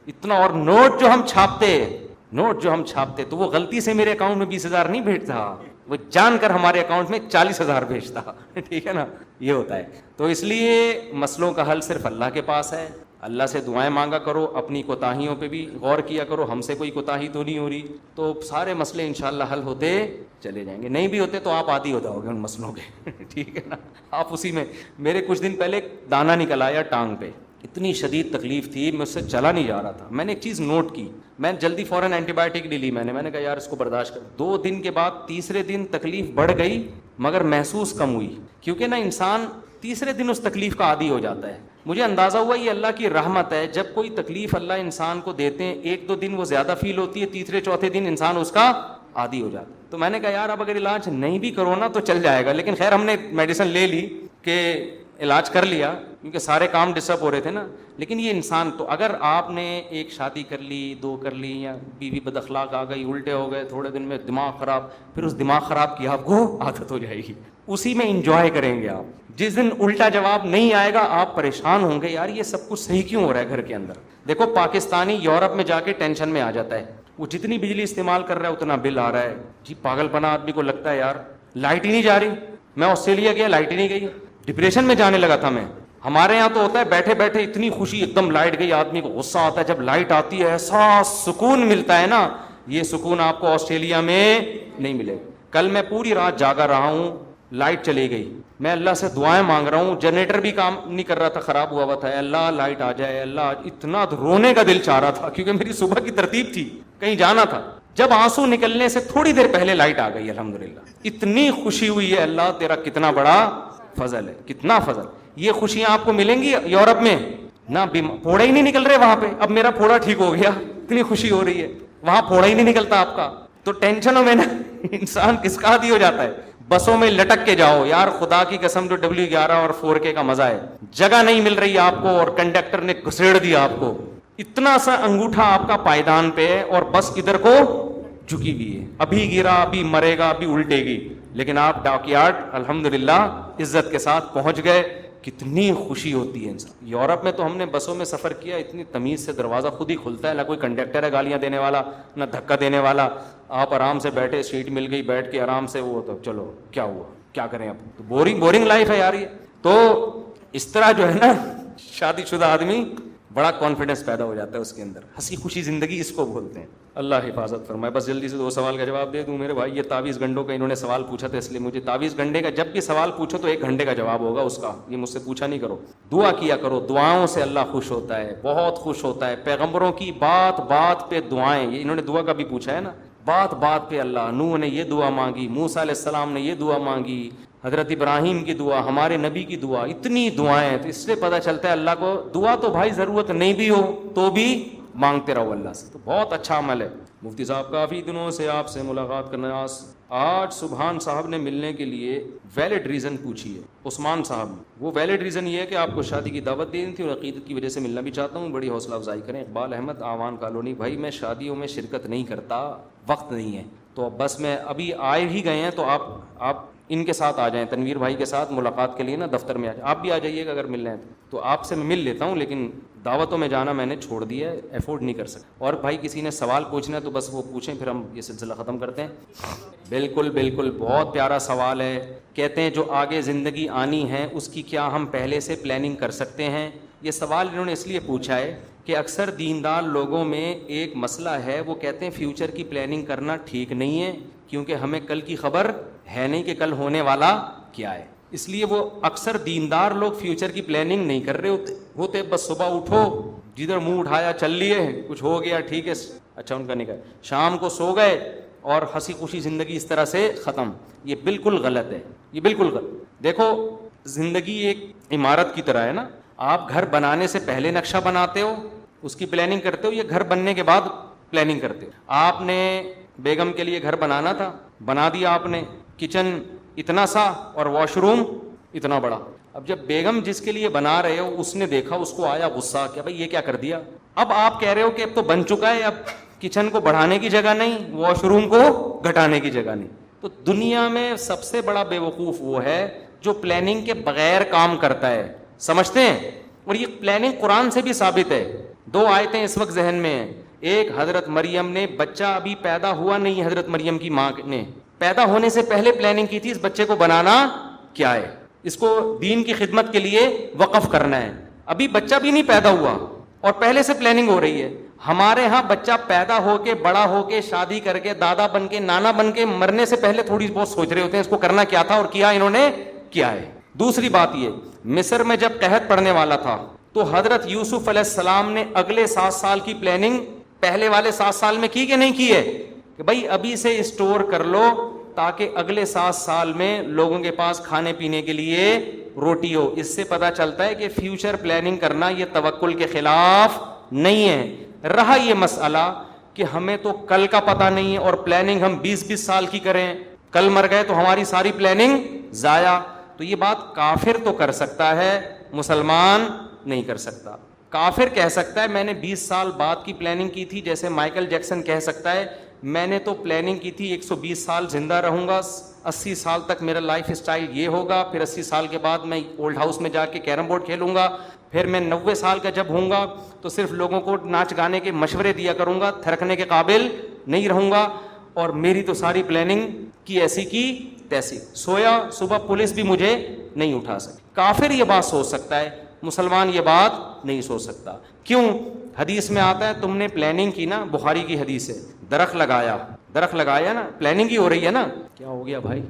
اتنا. اور نوٹ جو ہم چھاپتے تو وہ غلطی سے میرے اکاؤنٹ میں 20,000 نہیں بھیجتا, وہ جان کر ہمارے اکاؤنٹ میں 40,000 بھیجتا. ٹھیک ہے نا, یہ ہوتا ہے. تو اس لیے مسئلوں کا حل صرف اللہ کے پاس ہے. اللہ سے دعائیں مانگا کرو, اپنی کوتاہیوں پہ بھی غور کیا کرو, ہم سے کوئی کوتاہی تو نہیں ہو رہی, تو سارے مسئلے انشاءاللہ حل ہوتے چلے جائیں گے. نہیں بھی ہوتے تو آپ عادی ہو جاؤ گے ان مسئلوں کے. ٹھیک ہے نا, آپ اسی میں. میرے کچھ دن پہلے دانہ نکل آیا ٹانگ پہ, اتنی شدید تکلیف تھی, مجھ سے چلا نہیں جا رہا تھا. میں نے ایک چیز نوٹ کی, میں جلدی فوراً اینٹی بایوٹک لے لی. میں نے کہا یار اس کو برداشت کر. 2 دن کے بعد تیسرے دن تکلیف بڑھ گئی مگر محسوس کم ہوئی, کیونکہ نا انسان تیسرے دن اس تکلیف کا عادی ہو جاتا ہے. مجھے اندازہ ہوا یہ اللہ کی رحمت ہے, جب کوئی تکلیف اللہ انسان کو دیتے ہیں 1-2 دن وہ زیادہ فیل ہوتی ہے, تیسرے چوتھے دن انسان اس کا عادی ہو جاتا ہے. تو میں نے کہا یار اب اگر علاج نہیں بھی کرو نا تو چل جائے گا. لیکن خیر ہم نے میڈیسن لے لی کہ علاج کر لیا, کیونکہ سارے کام ڈسٹرب ہو رہے تھے نا. لیکن یہ انسان, تو اگر آپ نے ایک شادی کر لی, 2 کر لی, یا بیوی بد اخلاق آ گئی, الٹے ہو گئے, تھوڑے دن میں دماغ خراب, پھر اس دماغ خراب کی آپ کو عادت ہو جائے گی, اسی میں انجوائے کریں گے آپ. جس دن الٹا جواب نہیں آئے گا آپ پریشان ہوں گے, یار یہ سب کچھ صحیح کیوں ہو رہا ہے گھر کے اندر. دیکھو پاکستانی یورپ میں جا کے ٹینشن میں آ جاتا ہے, وہ جتنی بجلی استعمال کر رہا ہے اتنا بل آ رہا ہے. جی پاگل پنا آدمی کو لگتا ہے یار لائٹ ہی نہیں جا رہی. میں آسٹریلیا گیا, لائٹ ہی نہیں گئی, ڈپریشن میں جانے لگا تھا میں. ہمارے یہاں تو ہوتا ہے بیٹھے بیٹھے اتنی خوشی, ایک دم لائٹ گئی آدمی کو غصہ آتا ہے, جب لائٹ آتی ہے ایسا سکون ملتا ہے نا, یہ سکون آپ کو آسٹریلیا میں نہیں ملے گا. کل میں پوری رات جاگا رہا ہوں, لائٹ چلی گئی, میں اللہ سے دعائیں مانگ رہا ہوں, جنریٹر بھی کام نہیں کر رہا تھا, خراب ہوا تھا, اللہ لائٹ آ جائے اللہ. اتنا رونے کا دل چاہ رہا تھا کیونکہ میری صبح کی ترتیب تھی, کہیں جانا تھا. جب آنسو نکلنے سے تھوڑی دیر پہلے لائٹ آ گئی, الحمدللہ اتنی خوشی ہوئی ہے. اللہ تیرا کتنا بڑا فضل ہے, کتنا فضل. یہ خوشیاں آپ کو ملیں گی یورپ میں نہ, پھوڑے ہی نہیں نکل رہے وہاں پہ. اب میرا پھوڑا ٹھیک ہو گیا, اتنی خوشی ہو رہی ہے, وہاں پھوڑا ہی نہیں نکلتا آپ کا. تو ٹینشنوں میں نا انسان کس کا عادی ہو جاتا ہے. بسوں میں لٹک کے جاؤ, یار خدا کی قسم جو W11 اور 4K کا مزہ ہے, جگہ نہیں مل رہی آپ کو اور کنڈکٹر نے گھسیڑ دیا آپ کو, اتنا سا انگوٹھا آپ کا پائیدان پہ ہے اور بس ادھر کو جھکی ہوئی ہے, ابھی گرا ابھی مرے گا ابھی الٹے گی, لیکن آپ ڈاک یارڈ الحمدللہ عزت کے ساتھ پہنچ گئے. کتنی خوشی ہوتی ہے انسان. یورپ میں تو ہم نے بسوں میں سفر کیا, اتنی تمیز سے دروازہ خود ہی کھلتا ہے, نہ کوئی کنڈکٹر ہے گالیاں دینے والا, نہ دھکا دینے والا. آپ آرام سے بیٹھے, سیٹ مل گئی, بیٹھ کے آرام سے, وہ تو چلو کیا ہوا کیا کریں اب, تو بورنگ لائف ہے یار یہ. تو اس طرح جو ہے نا شادی شدہ آدمی بڑا کانفیڈنس پیدا ہو جاتا ہے اس کے اندر, ہنسی خوشی زندگی اس کو بولتے ہیں. اللہ حفاظت فرمائے. بس جلدی سے 2 سوال کا جواب دے دوں میرے بھائی. یہ تعویذ گنڈوں کا انہوں نے سوال پوچھا تھا, اس لیے مجھے تعویذ گنڈے کا جب بھی سوال پوچھو تو 1 گھنٹے کا جواب ہوگا اس کا, یہ مجھ سے پوچھا نہیں کرو. دعا کیا کرو, دعاؤں سے اللہ خوش ہوتا ہے, بہت خوش ہوتا ہے. پیغمبروں کی بات پہ دعائیں, یہ انہوں نے دعا کا بھی پوچھا ہے نا, بات پہ اللہ. نوح نے یہ دعا مانگی, موسیٰ علیہ السلام نے یہ دعا مانگی, حضرت ابراہیم کی دعا, ہمارے نبی کی دعا, اتنی دعائیں. تو اس سے پتہ چلتا ہے اللہ کو دعا تو بھائی ضرورت نہیں بھی ہو تو بھی مانگتے رہو اللہ سے, تو بہت اچھا عمل ہے. مفتی صاحب کافی دنوں سے آپ سے ملاقات کرنا, آج سبحان صاحب نے ملنے کے لیے ویلڈ ریزن پوچھی ہے, عثمان صاحب. وہ ویلڈ ریزن یہ ہے کہ آپ کو شادی کی دعوت دینی تھی اور عقیدت کی وجہ سے ملنا بھی چاہتا ہوں, بڑی حوصلہ افزائی کریں. اقبال احمد, آوان کالونی. بھائی میں شادیوں میں شرکت نہیں کرتا, وقت نہیں ہے, تو بس میں ابھی آئے ہی گئے ہیں, تو آپ ان کے ساتھ آ جائیں, تنویر بھائی کے ساتھ ملاقات کے لیے نا دفتر میں آپ بھی آ جائیے گا اگر ملنا ہے تو آپ سے میں مل لیتا ہوں. لیکن دعوتوں میں جانا میں نے چھوڑ دیا ہے, افورڈ نہیں کر سکتا. اور بھائی کسی نے سوال پوچھنا ہے تو بس وہ پوچھیں, پھر ہم یہ سلسلہ ختم کرتے ہیں. بالکل بہت پیارا سوال ہے. کہتے ہیں جو آگے زندگی آنی ہے اس کی کیا ہم پہلے سے پلاننگ کر سکتے ہیں. یہ سوال انہوں نے اس لیے پوچھا ہے کہ اکثر دیندار لوگوں میں ایک مسئلہ ہے, وہ کہتے ہیں فیوچر کی پلاننگ کرنا ٹھیک نہیں ہے کیونکہ ہمیں کل کی خبر ہے نہیں کہ کل ہونے والا کیا ہے. اس لیے وہ اکثر دیندار لوگ فیوچر کی پلاننگ نہیں کر رہے ہوتے. بس صبح اٹھو, جدھر منہ اٹھایا چل لیے, کچھ ہو گیا ٹھیک ہے, اچھا ان کا نکاح, شام کو سو گئے اور ہنسی خوشی زندگی اس طرح سے ختم. یہ بالکل غلط ہے, یہ بالکل غلط. دیکھو زندگی ایک عمارت کی طرح ہے نا, آپ گھر بنانے سے پہلے نقشہ بناتے ہو, اس کی پلاننگ کرتے ہو, یا گھر بننے کے بعد پلاننگ کرتے ہو؟ آپ نے بیگم کے لیے گھر بنانا تھا, بنا دیا آپ نے, کچن اتنا سا اور واش روم اتنا بڑا. اب جب بیگم جس کے لیے بنا رہے ہو اس نے دیکھا, اس کو آیا غصہ کہ بھائی یہ کیا کر دیا. اب آپ کہہ رہے ہو کہ اب تو بن چکا ہے, اب کچن کو بڑھانے کی جگہ نہیں, واش روم کو گھٹانے کی جگہ نہیں. تو دنیا میں سب سے بڑا بے وقوف وہ ہے جو پلاننگ کے بغیر کام کرتا ہے, سمجھتے ہیں؟ اور یہ پلاننگ قرآن سے بھی ثابت ہے. 2 آیتیں اس وقت ذہن میں ہیں. ایک, حضرت مریم نے, بچہ ابھی پیدا ہوا نہیں, حضرت مریم کی ماں نے پیدا ہونے سے پہلے پلاننگ کی تھی اس بچے کو بنانا کیا ہے, اس کو دین کی خدمت کے لیے وقف کرنا ہے. ابھی بچہ بھی نہیں پیدا ہوا اور پہلے سے پلاننگ ہو رہی ہے. ہمارے ہاں بچہ پیدا ہو کے, بڑا ہو کے, شادی کر کے, دادا بن کے, نانا بن کے, مرنے سے پہلے تھوڑی بہت سوچ رہے ہوتے ہیں اس کو کرنا کیا تھا, اور کیا انہوں نے کیا ہے. دوسری بات یہ, مصر میں جب قحط پڑنے والا تھا تو حضرت یوسف علیہ السلام نے اگلے 7 سال کی پلاننگ پہلے والے 7 سال میں کی کہ نہیں کی ہے, کہ بھائی ابھی سے اسٹور کر لو تاکہ اگلے 7 سال میں لوگوں کے پاس کھانے پینے کے لیے روٹی ہو. اس سے پتہ چلتا ہے کہ فیوچر پلاننگ کرنا یہ توکل کے خلاف نہیں ہے. رہا یہ مسئلہ کہ ہمیں تو کل کا پتہ نہیں ہے اور پلاننگ ہم 20-20 سال کی کریں, کل مر گئے تو ہماری ساری پلاننگ ضائع, تو یہ بات کافر تو کر سکتا ہے, مسلمان نہیں کر سکتا. کافر کہہ سکتا ہے میں نے 20 سال بعد کی پلاننگ کی تھی, جیسے مائیکل جیکسن کہہ سکتا ہے میں نے تو پلاننگ کی تھی 120 سال زندہ رہوں گا, 80 سال تک میرا لائف اسٹائل یہ ہوگا, پھر 80 سال کے بعد میں اولڈ ہاؤس میں جا کے کیرم بورڈ کھیلوں گا, پھر میں 90 سال کا جب ہوں گا تو صرف لوگوں کو ناچ گانے کے مشورے دیا کروں گا, تھرکنے کے قابل نہیں رہوں گا, اور میری تو ساری پلاننگ کی ایسی کی تیسی, سویا صبح پولیس بھی مجھے نہیں اٹھا سکتی. کافر یہ بات سوچ سکتا ہے, مسلمان یہ بات نہیں سوچ سکتا. کیوں؟ حدیث میں آتا ہے تم نے پلاننگ کی نا, بخاری کی حدیث ہے, درخت لگایا نا, پلاننگ ہی ہو رہی ہے نا. کیا ہو گیا بھائی,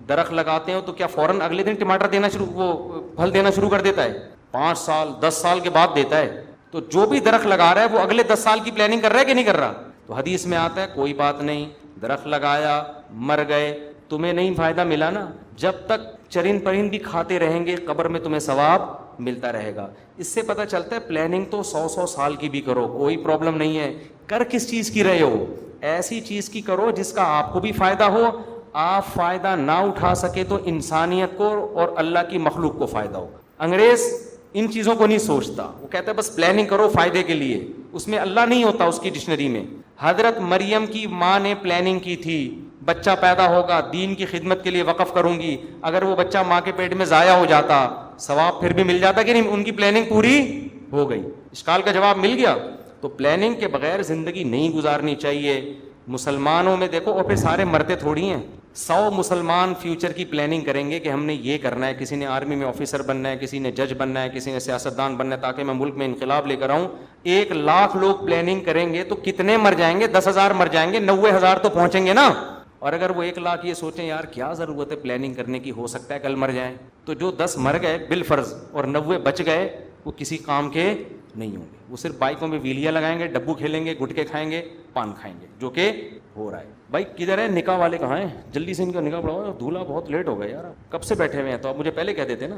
درخت لگاتے ہو تو کیا فوراً اگلے دن ٹماٹر دینا شروع, وہ پھل دینا شروع کر دیتا ہے؟ 5 سال 10 سال کے بعد دیتا ہے. تو جو بھی درخت لگا رہا ہے وہ اگلے 10 سال کی پلاننگ کر رہا ہے کہ نہیں کر رہا؟ تو حدیث میں آتا ہے کوئی بات نہیں, درخت لگایا, مر گئے, تمہیں نہیں فائدہ ملا نا, جب تک چرند پرند بھی کھاتے رہیں گے قبر میں تمہیں ثواب ملتا رہے گا. اس سے پتہ چلتا ہے پلاننگ تو 100 سال کی بھی کرو, کوئی پرابلم نہیں ہے. کر کس چیز کی رہے ہو؟ ایسی چیز کی کرو جس کا آپ کو بھی فائدہ ہو, آپ فائدہ نہ اٹھا سکے تو انسانیت کو اور اللہ کی مخلوق کو فائدہ ہو. انگریز ان چیزوں کو نہیں سوچتا, وہ کہتا ہے بس پلاننگ کرو فائدے کے لیے, اس میں اللہ نہیں ہوتا اس کی ڈکشنری میں. حضرت مریم کی ماں نے پلاننگ کی تھی, بچہ پیدا ہوگا, دین کی خدمت کے لیے وقف کروں گی, اگر وہ بچہ ماں کے پیٹ میں ضائع ہو جاتا ثواب پھر بھی مل جاتا کہ نہیں؟ ان کی پلاننگ پوری ہو گئی. اشکال کا جواب مل گیا. تو پلاننگ کے بغیر زندگی نہیں گزارنی چاہیے. مسلمانوں میں دیکھو, اور پھر سارے مرتے تھوڑی ہیں. 100 مسلمان فیوچر کی پلاننگ کریں گے کہ ہم نے یہ کرنا ہے, کسی نے آرمی میں آفیسر بننا ہے, کسی نے جج بننا ہے, کسی نے سیاستدان بننا ہے تاکہ میں ملک میں انقلاب لے کر آؤں. 1 لاکھ لوگ پلاننگ کریں گے تو کتنے مر جائیں گے؟ 10,000 مر جائیں گے, 90,000 تو پہنچیں گے نا. اور اگر وہ 1 لاکھ یہ سوچیں یار کیا ضرورت ہے پلاننگ کرنے کی, ہو سکتا ہے کل مر جائیں, تو جو 10 مر گئے بالفرض اور 90 بچ گئے وہ کسی کام کے نہیں ہوں گے. وہ صرف بائکوں میں ویلیاں لگائیں گے, ڈبو کھیلیں گے, گٹکے کھائیں گے, پان کھائیں گے, جو کہ ہو رہا ہے. بھائی کدھر ہے نکاح والے, کہاں ہیں؟ جلدی سے ان کا نکاح پڑھاؤ, دولہا بہت لیٹ ہو گیا یار, کب سے بیٹھے ہوئے ہیں, تو آپ مجھے پہلے کہہ دیتے نا.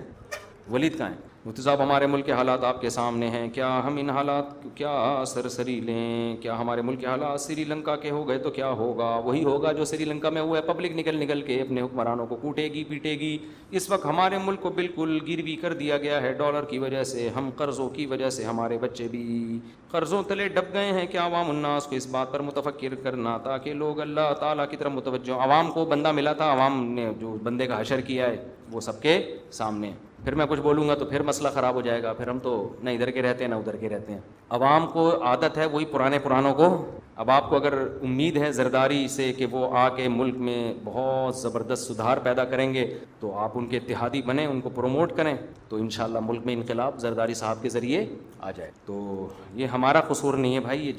ولید کہاں ہیں؟ مفتی صاحب ہمارے ملک کے حالات آپ کے سامنے ہیں, کیا ہم ان حالات کیا سرسری لیں؟ کیا ہمارے ملک کے حالات سری لنکا کے ہو گئے تو کیا ہوگا؟ وہی ہوگا جو سری لنکا میں ہوا ہے. پبلک نکل کے اپنے حکمرانوں کو کوٹے گی پیٹے گی. اس وقت ہمارے ملک کو بالکل گروی کر دیا گیا ہے ڈالر کی وجہ سے, ہم قرضوں کی وجہ سے ہمارے بچے بھی قرضوں تلے ڈب گئے ہیں. کہ عوام الناس کو اس بات پر متفکر کرنا تاکہ لوگ اللہ تعالیٰ کی طرف متوجہ. عوام کو بندہ ملا تھا, عوام نے جو بندے کا حشر کیا ہے وہ سب کے سامنے. پھر میں کچھ بولوں گا تو پھر مسئلہ خراب ہو جائے گا, پھر ہم تو نہ ادھر کے رہتے ہیں نہ ادھر کے رہتے ہیں. عوام کو عادت ہے وہی پرانوں کو. اب آپ کو اگر امید ہے زرداری سے کہ وہ آ کے ملک میں بہت زبردست سدھار پیدا کریں گے تو آپ ان کے اتحادی بنیں, ان کو پروموٹ کریں, تو انشاءاللہ ملک میں انقلاب زرداری صاحب کے ذریعے آ جائے. تو یہ ہمارا قصور نہیں ہے بھائی, یہ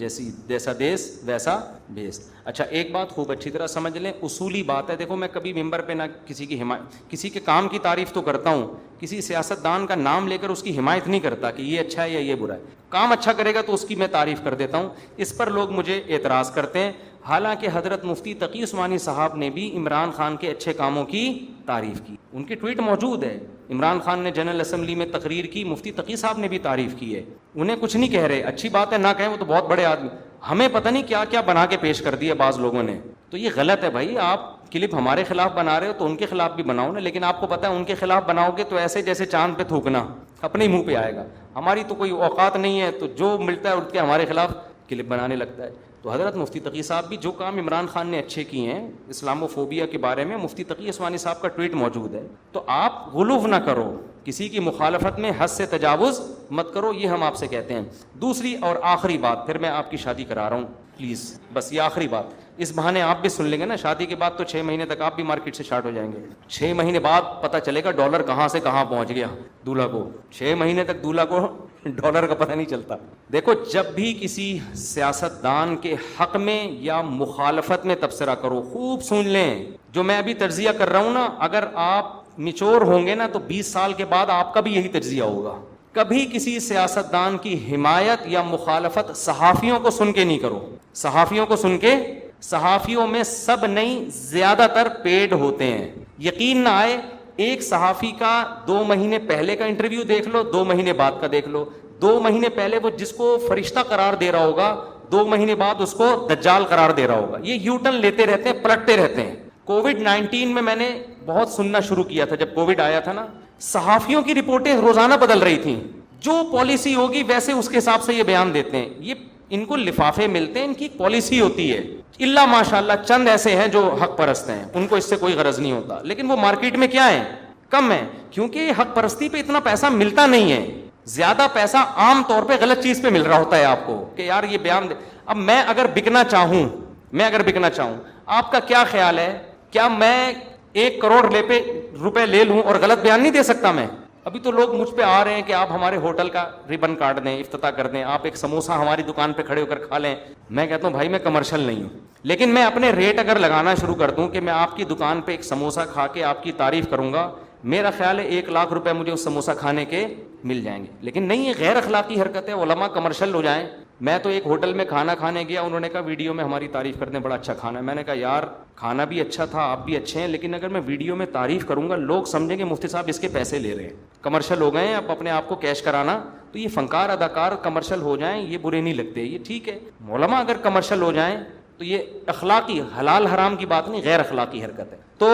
جیسا دیس ویسا بیس. اچھا ایک بات خوب اچھی طرح سمجھ لیں, اصولی بات ہے. دیکھو میں کبھی ممبر پہ نہ کسی کے کام کی تعریف تو کرتا ہوں, کسی سیاستدان کا نام لے کر اس کی حمایت نہیں کرتا کہ یہ اچھا ہے یا یہ برا ہے. کام اچھا کرے گا تو اس کی میں تعریف کر دیتا ہوں. اس پر لوگ مجھے اعتراض کرتے ہیں. حالانکہ حضرت مفتی تقی عثمانی صاحب نے بھی عمران خان کے اچھے کاموں کی تعریف کی. ان کی ٹویٹ موجود ہے. عمران خان نے جنرل اسمبلی میں تقریر کی, مفتی تقی صاحب نے بھی تعریف کی ہے. انہیں کچھ نہیں کہہ رہے, اچھی بات ہے, نہ کہیں, وہ تو بہت بڑے آدمی. ہمیں پتہ نہیں کیا کیا بنا کے پیش کر دیا بعض لوگوں نے. تو یہ غلط ہے بھائی. آپ کلپ ہمارے خلاف بنا رہے ہو تو ان کے خلاف بھی بناؤ نا, لیکن آپ کو پتہ ہے ان کے خلاف بناؤ گے تو ایسے جیسے چاند پہ تھوکنا, اپنے ہی منہ پہ آئے گا. ہماری تو کوئی اوقات نہیں ہے, تو جو ملتا ہے اٹھ کے ہمارے خلاف کلپ بنانے لگتا ہے. تو حضرت مفتی تقی صاحب بھی جو کام عمران خان نے اچھے کیے ہیں اسلامو فوبیا کے بارے میں, مفتی تقی عثمانی صاحب کا ٹویٹ موجود ہے. تو آپ غلو نہ کرو, کسی کی مخالفت میں حد سے تجاوز مت کرو, یہ ہم آپ سے کہتے ہیں. دوسری اور آخری بات, پھر میں آپ کی شادی کرا رہا ہوں پلیز, بس یہ آخری بات. اس بہانے آپ بھی سن لیں گے نا, شادی کے بعد تو 6 مہینے تک آپ بھی مارکیٹ سے شارٹ ہو جائیں گے. 6 مہینے بعد پتہ چلے گا ڈالر کہاں سے کہاں پہنچ گیا دولہا کو. 6 مہینے تک دولہا کو ڈالر کا پتہ نہیں چلتا. دیکھو, جب بھی کسی سیاستدان کے حق میں یا مخالفت میں تبصرہ کرو, خوب سن لیں. جو میں ابھی تجزیہ کر رہا ہوں نا, اگر آپ میچور ہوں گے نا تو 20 سال کے بعد آپ کا بھی یہی تجزیہ ہوگا. کبھی کسی سیاستدان کی حمایت یا مخالفت صحافیوں کو سن کے نہیں کرو. صحافیوں کو سن کے, صحافیوں میں سب نہیں, زیادہ تر پیڈ ہوتے ہیں. یقین نہ آئے, ایک صحافی کا 2 مہینے پہلے کا انٹرویو دیکھ لو, 2 مہینے بعد کا دیکھ لو. 2 مہینے پہلے وہ جس کو فرشتہ قرار دے رہا ہوگا, 2 مہینے بعد اس کو دجال قرار دے رہا ہوگا. یہ یو ٹرن لیتے رہتے ہیں, پلٹتے رہتے ہیں. کووڈ-19 میں نے بہت سننا شروع کیا تھا, جب کووڈ آیا تھا نا, صحافیوں کی رپورٹیں روزانہ بدل رہی تھیں. جو پالیسی ہوگی ویسے اس کے حساب سے یہ بیان دیتے ہیں. یہ ان کو لفافے ملتے ہیں, ان کی پالیسی ہوتی ہے. اللہ ماشاءاللہ چند ایسے ہیں جو حق پرست ہیں, ان کو اس سے کوئی غرض نہیں ہوتا, لیکن وہ مارکیٹ میں کیا ہے, کم ہے, کیونکہ حق پرستی پہ اتنا پیسہ ملتا نہیں ہے. زیادہ پیسہ عام طور پہ غلط چیز پہ مل رہا ہوتا ہے آپ کو, کہ یار یہ بیان دے. اب میں اگر بکنا چاہوں, آپ کا کیا خیال ہے, کیا میں 1 کروڑ روپے لے لوں اور غلط بیان نہیں دے سکتا میں؟ ابھی تو لوگ مجھ پہ آ رہے ہیں کہ آپ ہمارے ہوٹل کا ریبن کاٹ دیں, افتتاح کر دیں, آپ ایک سموسہ ہماری دکان پہ کھڑے ہو کر کھا لیں. میں کہتا ہوں بھائی میں کمرشل نہیں ہوں, لیکن میں اپنے ریٹ اگر لگانا شروع کر دوں کہ میں آپ کی دکان پہ ایک سموسہ کھا کے آپ کی تعریف کروں گا, میرا خیال ہے 1 لاکھ روپے مجھے اس سموسہ کھانے کے مل جائیں گے. لیکن نہیں, یہ غیر اخلاقی حرکت ہے. علماء کمرشل ہو جائیں. میں تو ایک ہوٹل میں کھانا کھانے گیا, انہوں نے کہا ویڈیو میں ہماری تعریف کرتے ہیں, بڑا اچھا کھانا ہے. میں نے کہا یار کھانا بھی اچھا تھا, آپ بھی اچھے ہیں, لیکن اگر میں ویڈیو میں تعریف کروں گا لوگ سمجھیں گے مفتی صاحب اس کے پیسے لے رہے ہیں, کمرشل ہو گئے ہیں, اب اپنے آپ کو کیش کرانا. تو یہ فنکار اداکار کمرشل ہو جائیں یہ برے نہیں لگتے, یہ ٹھیک ہے. علماء اگر کمرشل ہو جائیں تو یہ اخلاقی, حلال حرام کی بات نہیں, غیر اخلاقی حرکت ہے. تو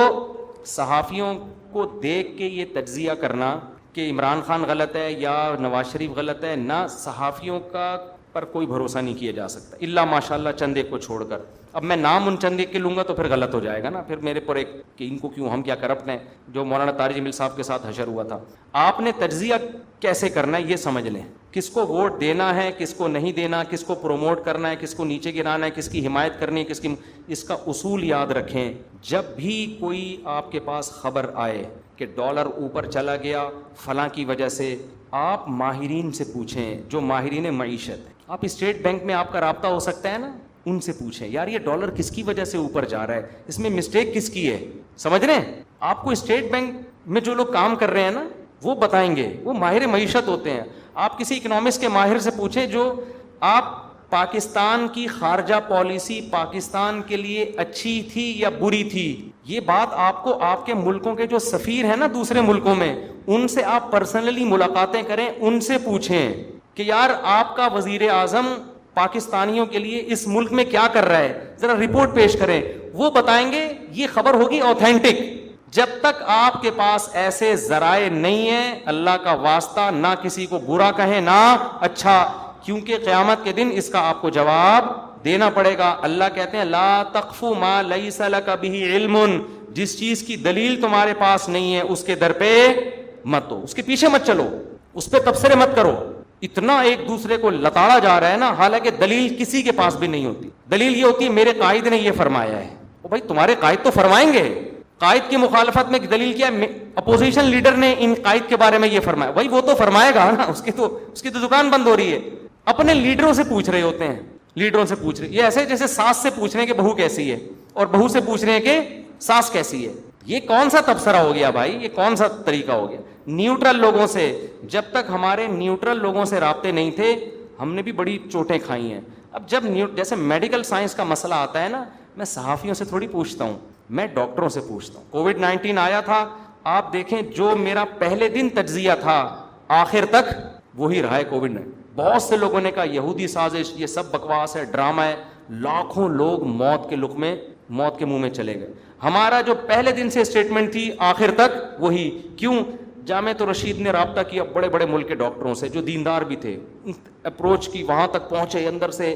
صحافیوں کو دیکھ کے یہ تجزیہ کرنا کہ عمران خان غلط ہے یا نواز شریف غلط ہے, نہ, صحافیوں کا پر کوئی بھروسہ نہیں کیا جا سکتا الا ماشاءاللہ چند ایک کو چھوڑ کر. اب میں نام ان چند ایک کے لوں گا تو پھر غلط ہو جائے گا نا, پھر میرے پر ایک کہ ان کو کیوں, ہم کیا کرپٹ ہیں, جو مولانا طارق جمیل صاحب کے ساتھ حشر ہوا تھا. آپ نے تجزیہ کیسے کرنا ہے یہ سمجھ لیں, کس کو ووٹ دینا ہے, کس کو نہیں دینا, کس کو پروموٹ کرنا ہے, کس کو نیچے گرانا ہے, کس کی حمایت کرنی ہے, کس کی, اس کا اصول یاد رکھیں. جب بھی کوئی آپ کے پاس خبر آئے کہ ڈالر اوپر چلا گیا فلاں کی وجہ سے, آپ ماہرین سے پوچھیں, جو ماہرین معیشت. آپ اسٹیٹ بینک میں آپ کا رابطہ ہو سکتا ہے نا, ان سے پوچھیں یار یہ ڈالر کس کی وجہ سے اوپر جا رہا ہے, اس میں مسٹیک کس کی ہے, سمجھ رہے ہیں. آپ کو اسٹیٹ بینک میں جو لوگ کام کر رہے ہیں نا وہ بتائیں گے, وہ ماہر معیشت ہوتے ہیں. آپ کسی اکنامکس کے ماہر سے پوچھیں جو آپ پاکستان کی خارجہ پالیسی پاکستان کے لیے اچھی تھی یا بری تھی, یہ بات آپ کو آپ کے ملکوں کے جو سفیر ہیں نا دوسرے ملکوں میں, ان سے آپ پرسنلی ملاقاتیں کریں, ان سے پوچھیں کہ یار آپ کا وزیر اعظم پاکستانیوں کے لیے اس ملک میں کیا کر رہا ہے, ذرا رپورٹ پیش کریں. وہ بتائیں گے, یہ خبر ہوگی اوتھینٹک. جب تک آپ کے پاس ایسے ذرائع نہیں ہیں, اللہ کا واسطہ نہ کسی کو برا کہیں نہ اچھا, کیونکہ قیامت کے دن اس کا آپ کو جواب دینا پڑے گا. اللہ کہتے ہیں لا تقف ما لیس لک بہ علم, جس چیز کی دلیل تمہارے پاس نہیں ہے اس کے در پہ مت دو, اس کے پیچھے مت چلو, اس پہ تبصرے مت کرو. اتنا ایک دوسرے کو لتاڑا جا رہا ہے نا, حالانکہ دلیل کسی کے پاس بھی نہیں ہوتی. دلیل یہ ہوتی ہے میرے قائد نے یہ فرمایا ہے. بھائی تمہارے قائد تو فرمائیں گے, قائد کی مخالفت میں دلیل کیا ہے, اپوزیشن لیڈر نے ان قائد کے بارے میں یہ فرمایا, بھائی وہ تو فرمائے گا نا, اس کی تو دکان بند ہو رہی ہے. اپنے لیڈروں سے پوچھ رہے ہوتے ہیں, لیڈروں سے پوچھ رہے, یہ ایسے جیسے ساس سے پوچھ رہے ہیں کہ بہو کیسی ہے, اور بہو سے پوچھ رہے ہیں کہ ساس کیسی ہے. یہ کون سا تبصرہ ہو گیا بھائی, یہ کون سا طریقہ ہو گیا. نیوٹرل لوگوں سے, جب تک ہمارے نیوٹرل لوگوں سے رابطے نہیں تھے, ہم نے بھی بڑی چوٹیں کھائی ہیں. اب جب جیسے میڈیکل سائنس کا مسئلہ آتا ہے نا، میں صحافیوں سے تھوڑی پوچھتا ہوں، میں ڈاکٹروں سے پوچھتا ہوں. کووڈ-19 آیا تھا، آپ دیکھیں جو میرا پہلے دن تجزیہ تھا آخر تک وہی رہا ہے کووڈ-19. بہت سے لوگوں نے کہا یہودی سازش، یہ سب بکواس ہے، ڈرامہ ہے. لاکھوں لوگ موت کے لقمے، موت کے منہ میں چلے گئے. ہمارا جو پہلے دن سے اسٹیٹمنٹ تھی آخر تک وہی. کیوں؟ جامعۃ الرشید نے رابطہ کیا بڑے بڑے ملک کے ڈاکٹروں سے جو دیندار بھی تھے، اپروچ کی، وہاں تک پہنچے، اندر سے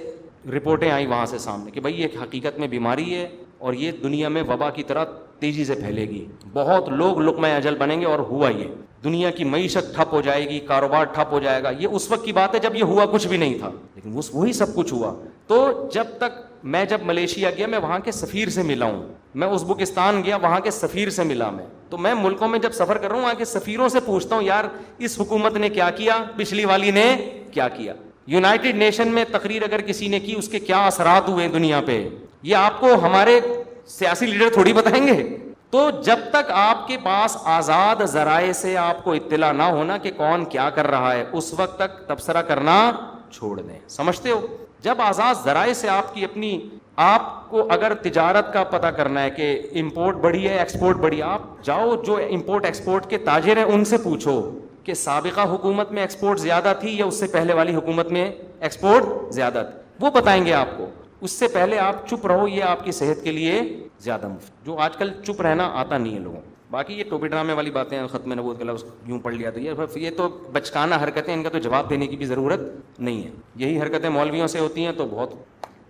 رپورٹیں آئیں وہاں سے سامنے کہ بھائی یہ حقیقت میں بیماری ہے اور یہ دنیا میں وبا کی طرح تیزی سے پھیلے گی، بہت لوگ لقمہ اجل بنیں گے. اور ہوا یہ، دنیا کی معیشت ٹھپ ہو جائے گی، کاروبار ٹھپ ہو جائے گا. یہ اس وقت کی بات ہے جب یہ ہوا کچھ بھی نہیں تھا، لیکن وہی سب کچھ ہوا. تو جب تک میں جب ملیشیا گیا میں وہاں کے سفیر سے ملا ہوں، میں ازبکستان گیا وہاں کے سفیر سے ملا میں. تو میں ملکوں میں جب سفر کر رہا ہوں وہاں کے سفیروں سے پوچھتا ہوں یار اس حکومت نے کیا کیا، پچھلی والی نے کیا کیا. یونائٹڈ نیشن میں تقریر اگر کسی نے کی اس کے کیا اثرات ہوئے دنیا پہ، یہ آپ کو ہمارے سیاسی لیڈر تھوڑی بتائیں گے. تو جب تک آپ کے پاس آزاد ذرائع سے آپ کو اطلاع نہ ہونا کہ کون کیا کر رہا ہے، اس وقت تک تبصرہ کرنا چھوڑ دیں. سمجھتے ہو؟ جب آزاد ذرائع سے آپ کی اپنی، آپ کو اگر تجارت کا پتہ کرنا ہے کہ امپورٹ بڑھی ہے ایکسپورٹ بڑھی، آپ جاؤ جو امپورٹ ایکسپورٹ کے تاجر ہیں ان سے پوچھو کہ سابقہ حکومت میں ایکسپورٹ زیادہ تھی یا اس سے پہلے والی حکومت میں ایکسپورٹ زیادہ تھی، وہ بتائیں گے آپ کو. اس سے پہلے آپ چپ رہو، یہ آپ کی صحت کے لیے زیادہ مفید. جو آج کل چپ رہنا آتا نہیں ہے لوگوں. باقی یہ ٹوپی ڈرامے والی باتیں، ختم نبوت کا لفظ یوں پڑھ لیا تو یہ تو بچکانہ حرکتیں، ان کا تو جواب دینے کی بھی ضرورت نہیں ہے. یہی حرکتیں مولویوں سے ہوتی ہیں تو بہت.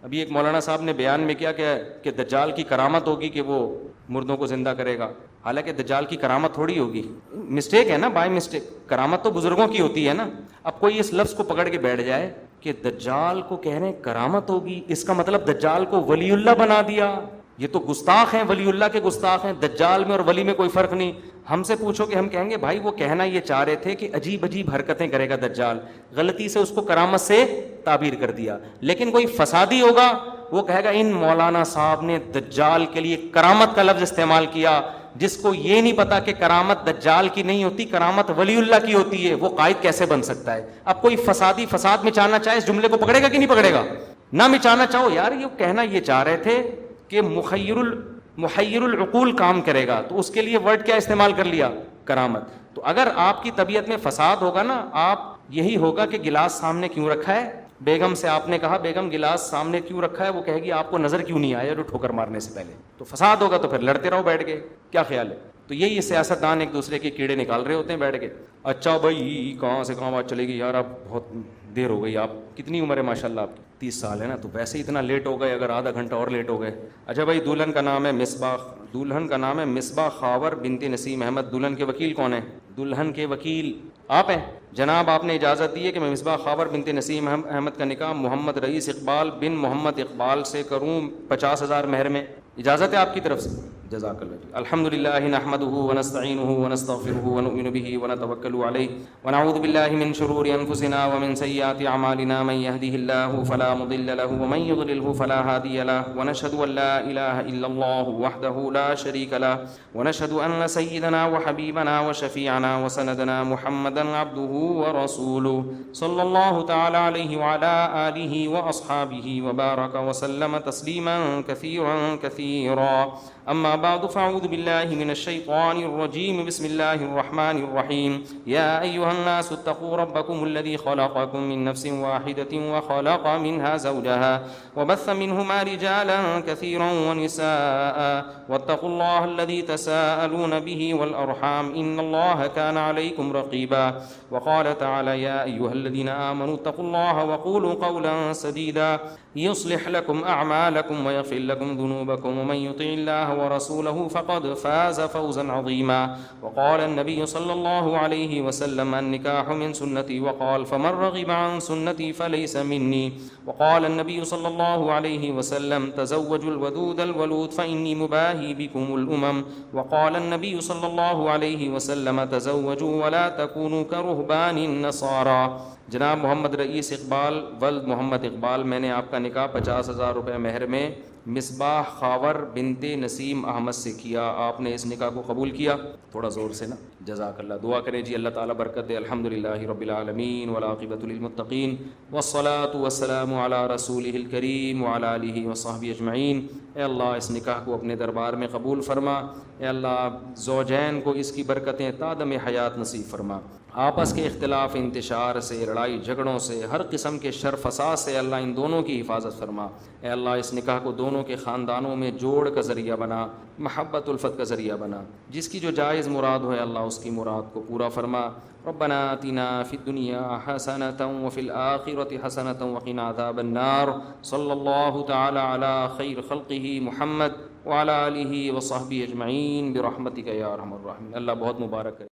ابھی ایک مولانا صاحب نے بیان میں کیا کہ دجال کی کرامت ہوگی کہ وہ مردوں کو زندہ کرے گا. حالانکہ دجال کی کرامت تھوڑی ہوگی، مسٹیک ہے نا، بائی مسٹیک. کرامت تو بزرگوں کی ہوتی ہے نا. اب کوئی اس لفظ کو پکڑ کے بیٹھ جائے کہ دجال کو کہہ رہے ہیں کرامت ہوگی، اس کا مطلب دجال کو ولی اللہ بنا دیا. یہ تو گستاخ ہیں، ولی اللہ کے گستاخ ہیں. دجال میں اور ولی میں کوئی فرق نہیں. ہم سے پوچھو کہ ہم کہیں گے بھائی وہ کہنا یہ چاہ رہے تھے کہ عجیب عجیب حرکتیں کرے گا دجال، غلطی سے اس کو کرامت سے تعبیر کر دیا. لیکن کوئی فسادی ہوگا وہ کہے گا ان مولانا صاحب نے دجال کے لیے کرامت کا لفظ استعمال کیا. جس کو یہ نہیں پتا کہ کرامت دجال کی نہیں ہوتی، کرامت ولی اللہ کی ہوتی ہے، وہ قائد کیسے بن سکتا ہے؟ اب کوئی فسادی فساد مچانا چاہے اس جملے کو پکڑے گا کہ نہیں پکڑے گا؟ نہ مچانا چاہو یار، یہ کہنا یہ چاہ رہے تھے کہ محیر العقول کام کرے گا، تو اس کے لیے ورڈ کیا استعمال کر لیا؟ کرامت. تو اگر آپ کی طبیعت میں فساد ہوگا نا، آپ یہی ہوگا کہ گلاس سامنے کیوں رکھا ہے. بیگم سے آپ نے کہا بیگم گلاس سامنے کیوں رکھا ہے، وہ کہے گی آپ کو نظر کیوں نہیں آیا جو ٹھوکر مارنے سے پہلے. تو فساد ہوگا تو پھر لڑتے رہو بیٹھ کے. کیا خیال ہے؟ تو یہی سیاستدان ایک دوسرے کے کیڑے نکال رہے ہوتے ہیں بیٹھ کے. اچھا بھائی کہاں سے کہاں بات چلے گی یار، اب بہت دیر ہو گئی. آپ کتنی عمر ہے ماشاءاللہ آپ کی؟ 30 سال ہے نا، تو ویسے اتنا لیٹ ہو گئے، اگر آدھا گھنٹہ اور لیٹ ہو گئے. اچھا بھائی دلہن کا نام ہے مصباح خاور بنت نسیم احمد. دلہن کے وکیل کون ہیں؟ دلہن کے وکیل آپ ہیں جناب. آپ نے اجازت دی ہے کہ میں مصباح خاور بنت نسیم احمد کا نکاح محمد رئیس اقبال بن محمد اقبال سے کروں 50,000 مہر میں. اجازت ہے آپ کی طرف سے؟ جزاک اللہ. الحمدللہ نحمده ونستعینه ونستغفره ونؤمن به ونتوکل علیہ ونعوذ باللہ من شرور انفسنا ومن سیئات اعمالنا من يهده الله فلا مضل له ومن يضلله فلا هادي له ونشهد ان لا اله الا الله وحده لا شريك له ونشهد ان سيدنا وحبيبنا وشفيعنا وسندنا محمدا عبده ورسوله صلى الله تعالى عليه وعلى آله وأصحابه وبارك وسلم تسليما كثيرا كثيرا. أما بعد فأعوذ بالله من الشيطان الرجيم. بسم الله الرحمن الرحيم. يا أيها الناس اتقوا ربكم الذي خلقكم من نفس واحدة وخلق منها زوجها وبث منهما رجالا كثيرا ونساء واتقوا الله الذي تساءلون به والأرحام إن الله كان عليكم رقيبا. وقال تعالى يا أيها الذين آمنوا اتقوا الله وقولوا قولا سديدا يصلح لكم أعمالكم ويغفر لكم ذنوبكم ومن يطع الله ورسوله فقد فاز فوزا عظيما. وقال النبي صلى الله عليه وسلم النكاح من سنتي وقال فمن رغب عن سنتي فليس مني. وقال النبي صلى الله عليه وسلم تزوجوا الودود الولود فإني مباهي بكم الأمم. وقال النبي صلى الله عليه وسلم تزوجوا ولا تكونوا كرهبان النصارى. جناب محمد رئیس اقبال ولد محمد اقبال، میں نے آپ کا نکاح 50,000 روپے مہر میں مصباح خاور بنت نسیم احمد سے کیا. آپ نے اس نکاح کو قبول کیا؟ تھوڑا زور سے نا. جزاک اللہ. دعا کریں جی اللہ تعالیٰ برکت دے. الحمدللہ رب العالمین والعاقبۃ للمتقین والصلاۃ والسلام علی رسولہ الکریم وعلی آلہ وصحبہ اجمعین. اے اللہ اس نکاح کو اپنے دربار میں قبول فرما. اے اللہ زوجین کو اس کی برکتیں تا دم حیات نصیب فرما. آپس کے اختلاف انتشار سے، لڑائی جھگڑوں سے، ہر قسم کے شر فساد سے اللہ ان دونوں کی حفاظت فرما. اے اللہ اس نکاح کو دونوں کے خاندانوں میں جوڑ کا ذریعہ بنا، محبت الفت کا ذریعہ بنا. جس کی جو جائز مراد ہو اللہ اس کی مراد کو پورا فرما. ربنا آتنا فی الدنیا حسنۃ وفی الآخرۃ حسنۃ وقنا عذاب النار. صلی اللہ تعالی علی خیر خلقہ محمد وعلی آلہ وصحبہ اجمعین برحمتک یا ارحم الراحمین. اللہ بہت مبارک ہے.